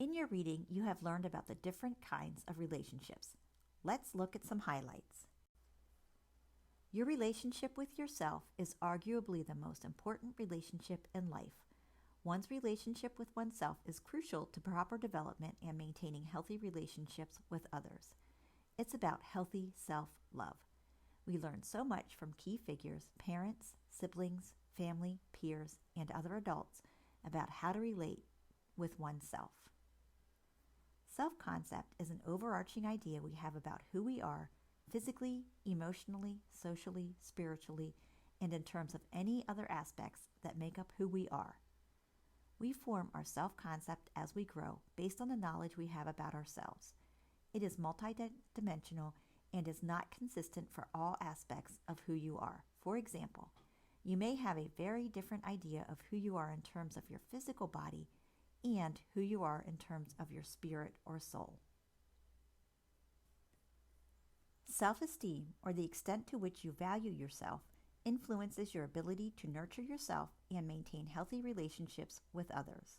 In your reading, you have learned about the different kinds of relationships. Let's look at some highlights. Your relationship with yourself is arguably the most important relationship in life. One's relationship with oneself is crucial to proper development and maintaining healthy relationships with others. It's about healthy self-love. We learn so much from key figures, parents, siblings, family, peers, and other adults about how to relate with oneself. Self-concept is an overarching idea we have about who we are physically, emotionally, socially, spiritually, and in terms of any other aspects that make up who we are. We form our self-concept as we grow based on the knowledge we have about ourselves. It is multidimensional and is not consistent for all aspects of who you are. For example, you may have a very different idea of who you are in terms of your physical body and who you are in terms of your spirit or soul. Self-esteem, or the extent to which you value yourself, influences your ability to nurture yourself and maintain healthy relationships with others.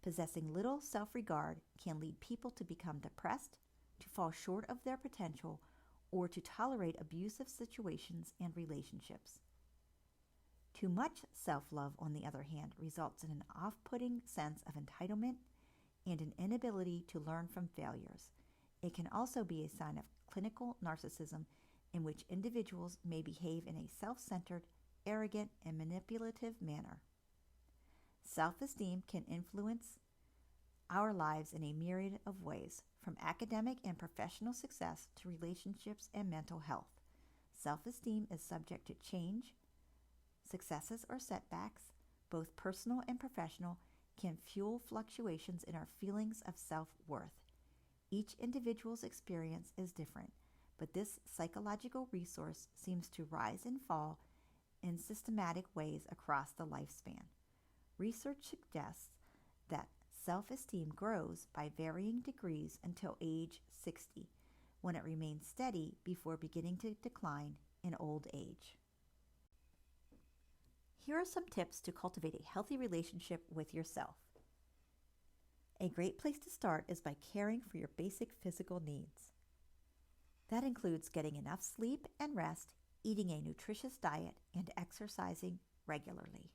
Possessing little self-regard can lead people to become depressed, to fall short of their potential, or to tolerate abusive situations and relationships. Too much self-love, on the other hand, results in an off-putting sense of entitlement and an inability to learn from failures. It can also be a sign of clinical narcissism, in which individuals may behave in a self-centered, arrogant, and manipulative manner. Self-esteem can influence our lives in a myriad of ways, from academic and professional success to relationships and mental health. Self-esteem is subject to change. Successes or setbacks, both personal and professional, can fuel fluctuations in our feelings of self-worth. Each individual's experience is different, but this psychological resource seems to rise and fall in systematic ways across the lifespan. Research suggests that self-esteem grows by varying degrees until age 60, when it remains steady before beginning to decline in old age. Here are some tips to cultivate a healthy relationship with yourself. A great place to start is by caring for your basic physical needs. That includes getting enough sleep and rest, eating a nutritious diet, and exercising regularly.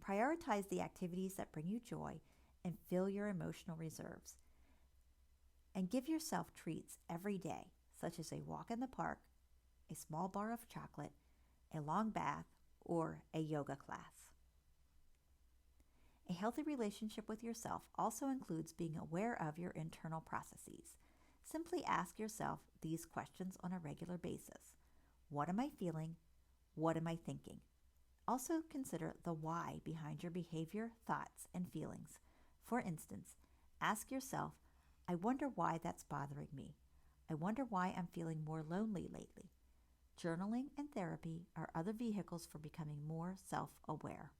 Prioritize the activities that bring you joy and fill your emotional reserves. And give yourself treats every day, such as a walk in the park, a small bar of chocolate, a long bath, or a yoga class. A healthy relationship with yourself also includes being aware of your internal processes. Simply ask yourself these questions on a regular basis. What am I feeling? What am I thinking? Also consider the why behind your behavior, thoughts, and feelings. For instance, ask yourself, I wonder why that's bothering me. I wonder why I'm feeling more lonely lately. Journaling and therapy are other vehicles for becoming more self-aware.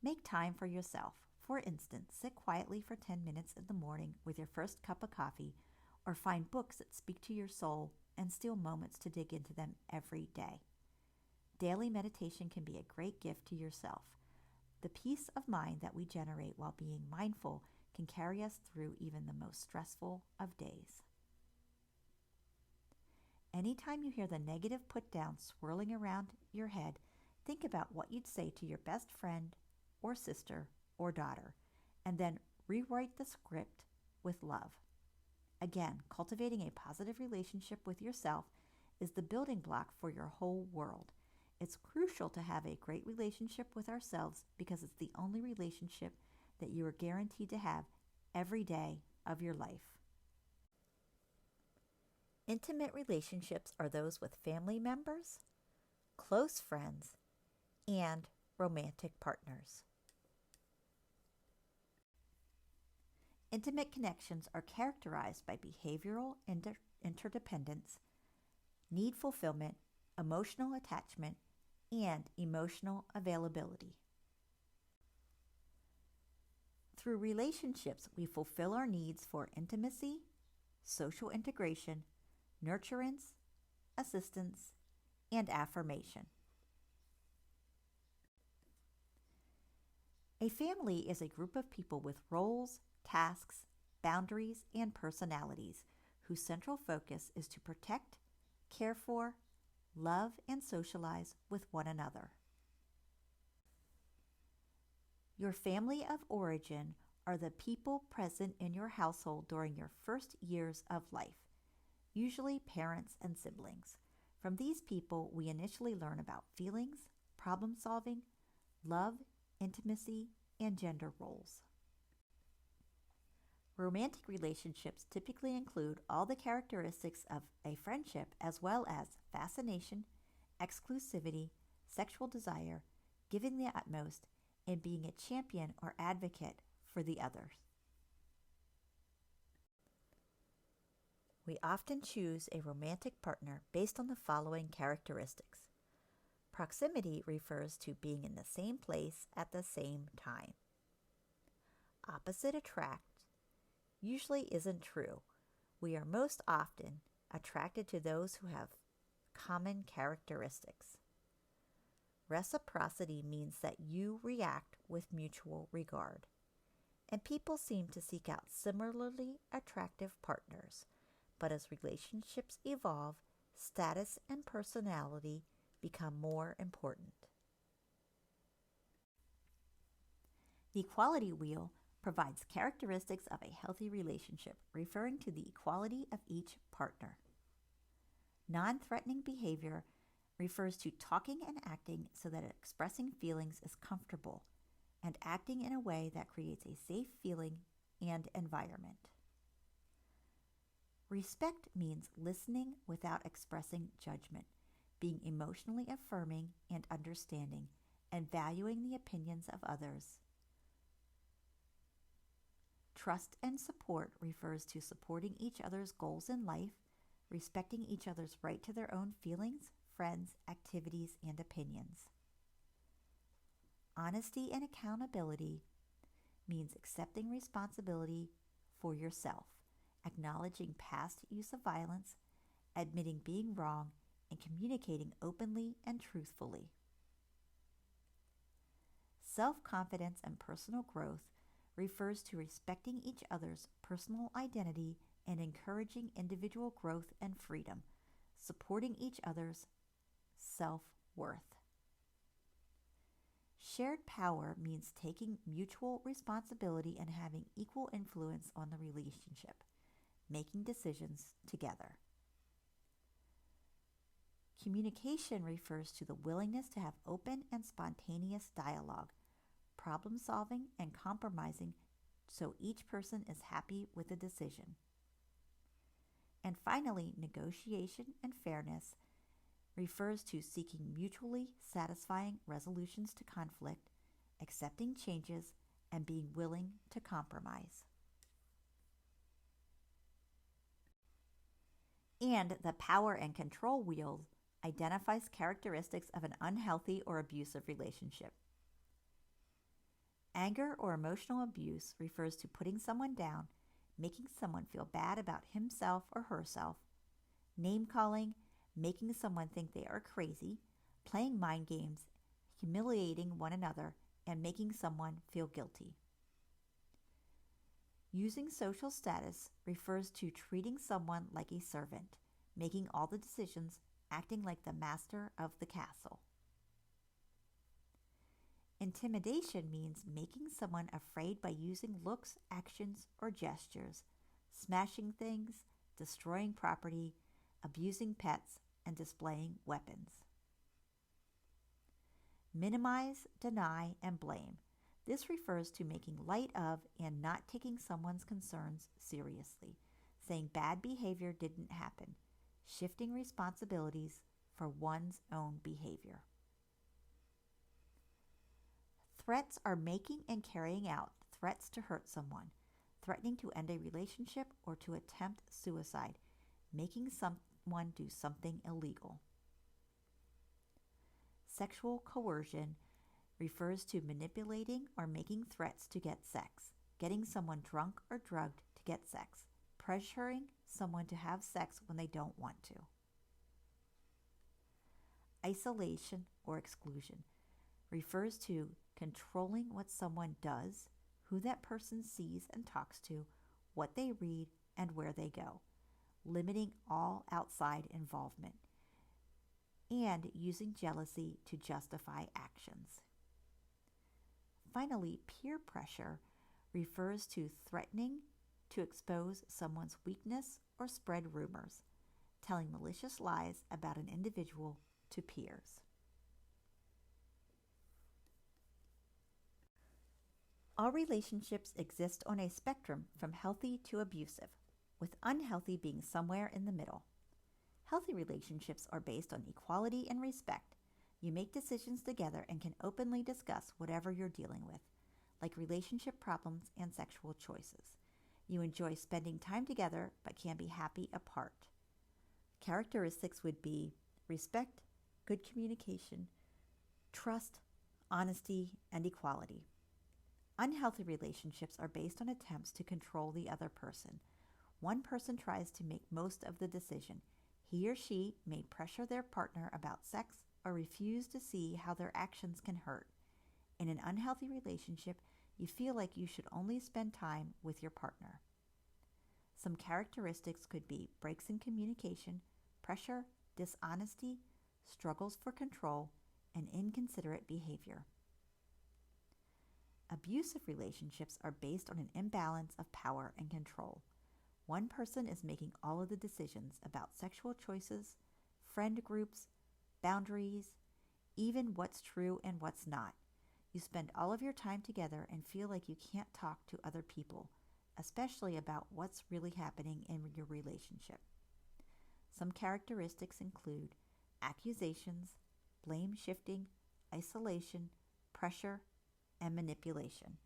Make time for yourself. For instance, sit quietly for 10 minutes in the morning with your first cup of coffee, or find books that speak to your soul and steal moments to dig into them every day. Daily meditation can be a great gift to yourself. The peace of mind that we generate while being mindful can carry us through even the most stressful of days. Anytime you hear the negative put down swirling around your head, think about what you'd say to your best friend or sister or daughter, and then rewrite the script with love. Again, cultivating a positive relationship with yourself is the building block for your whole world. It's crucial to have a great relationship with ourselves because it's the only relationship that you are guaranteed to have every day of your life. Intimate relationships are those with family members, close friends, and romantic partners. Intimate connections are characterized by behavioral interdependence, need fulfillment, emotional attachment, and emotional availability. Through relationships, we fulfill our needs for intimacy, social integration, nurturance, assistance, and affirmation. A family is a group of people with roles, tasks, boundaries, and personalities whose central focus is to protect, care for, love, and socialize with one another. Your family of origin are the people present in your household during your first years of life, usually parents and siblings. From these people, we initially learn about feelings, problem solving, love, intimacy, and gender roles. Romantic relationships typically include all the characteristics of a friendship as well as fascination, exclusivity, sexual desire, giving the utmost, and being a champion or advocate for the others. We often choose a romantic partner based on the following characteristics. Proximity refers to being in the same place at the same time. Opposite attract usually isn't true. We are most often attracted to those who have common characteristics. Reciprocity means that you react with mutual regard, and people seem to seek out similarly attractive partners. But as relationships evolve, status and personality become more important. The equality wheel provides characteristics of a healthy relationship, referring to the equality of each partner. Non-threatening behavior refers to talking and acting so that expressing feelings is comfortable and acting in a way that creates a safe feeling and environment. Respect means listening without expressing judgment, being emotionally affirming and understanding, and valuing the opinions of others. Trust and support refers to supporting each other's goals in life, respecting each other's right to their own feelings, friends, activities, and opinions. Honesty and accountability means accepting responsibility for yourself, acknowledging past use of violence, admitting being wrong, and communicating openly and truthfully. Self-confidence and personal growth refers to respecting each other's personal identity and encouraging individual growth and freedom, supporting each other's self-worth. Shared power means taking mutual responsibility and having equal influence on the relationship, making decisions together. Communication refers to the willingness to have open and spontaneous dialogue, problem solving, and compromising so each person is happy with the decision. And finally, negotiation and fairness refers to seeking mutually satisfying resolutions to conflict, accepting changes, and being willing to compromise. And the power and control wheel identifies characteristics of an unhealthy or abusive relationship. Anger or emotional abuse refers to putting someone down, making someone feel bad about himself or herself, name-calling, making someone think they are crazy, playing mind games, humiliating one another, and making someone feel guilty. Using social status refers to treating someone like a servant, making all the decisions, acting like the master of the castle. Intimidation means making someone afraid by using looks, actions, or gestures, smashing things, destroying property, abusing pets, and displaying weapons. Minimize, deny, and blame. This refers to making light of and not taking someone's concerns seriously, saying bad behavior didn't happen, shifting responsibilities for one's own behavior. Threats are making and carrying out threats to hurt someone, threatening to end a relationship or to attempt suicide, making someone do something illegal. Sexual coercion refers to manipulating or making threats to get sex, getting someone drunk or drugged to get sex, pressuring someone to have sex when they don't want to. Isolation or exclusion refers to controlling what someone does, who that person sees and talks to, what they read, and where they go, limiting all outside involvement, and using jealousy to justify actions. Finally, peer pressure refers to threatening to expose someone's weakness or spread rumors, telling malicious lies about an individual to peers. All relationships exist on a spectrum from healthy to abusive, with unhealthy being somewhere in the middle. Healthy relationships are based on equality and respect. You make decisions together and can openly discuss whatever you're dealing with, like relationship problems and sexual choices. You enjoy spending time together but can be happy apart. Characteristics would be respect, good communication, trust, honesty, and equality. Unhealthy relationships are based on attempts to control the other person. One person tries to make most of the decision. He or she may pressure their partner about sex or refuse to see how their actions can hurt. In an unhealthy relationship, you feel like you should only spend time with your partner. Some characteristics could be breaks in communication, pressure, dishonesty, struggles for control, and inconsiderate behavior. Abusive relationships are based on an imbalance of power and control. One person is making all of the decisions about sexual choices, friend groups, boundaries, even what's true and what's not. You spend all of your time together and feel like you can't talk to other people, especially about what's really happening in your relationship. Some characteristics include accusations, blame shifting, isolation, pressure, and manipulation.